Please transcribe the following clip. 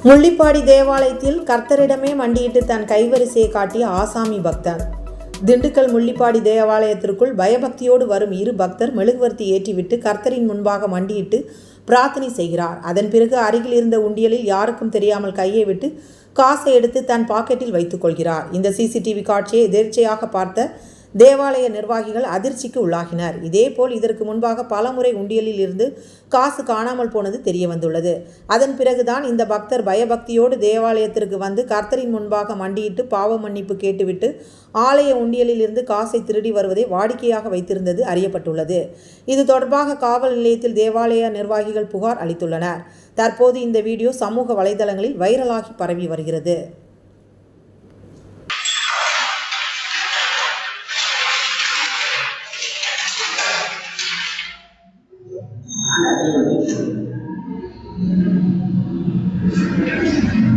முள்ளிப்பாடி தேவாலயத்தில் கர்த்தரிடமே மண்டியிட்டு தன் கைவரிசையை காட்டிய ஆசாமி பக்தன். திண்டுக்கல் முள்ளிப்பாடி தேவாலயத்திற்குள் பயபக்தியோடு வரும் இரு பக்தர் மெழுகுவர்த்தி ஏற்றிவிட்டு கர்த்தரின் முன்பாக மண்டியிட்டு பிரார்த்தனை செய்கிறார். அதன் பிறகு அருகில் இருந்த உண்டியலில் யாருக்கும் தெரியாமல் கையை விட்டு காசை எடுத்து தன் பாக்கெட்டில் வைத்துக் கொள்கிறார். இந்த சிசிடிவி காட்சியை எதிர்ச்சையாக பார்த்த தேவாலய நிர்வாகிகள் அதிர்ச்சிக்கு உள்ளாகினர். இதேபோல் இதற்கு முன்பாக பலமுறை உண்டியலில் இருந்து காசு காணாமல் போனது தெரிய வந்துள்ளது. அதன் பிறகுதான் இந்த பக்தர் பயபக்தியோடு தேவாலயத்திற்கு வந்து கர்த்தரின் முன்பாக மண்டியிட்டு பாவ மன்னிப்பு கேட்டுவிட்டு ஆலய உண்டியலில் இருந்து காசை திருடி வருவதை வாடிக்கையாக வைத்திருந்தது அறியப்பட்டுள்ளது. இது தொடர்பாக காவல் நிலையத்தில் தேவாலய நிர்வாகிகள் புகார் அளித்துள்ளனர். தற்போது இந்த வீடியோ சமூக வலைதளங்களில் வைரலாகி பரவி வருகிறது. Thank you.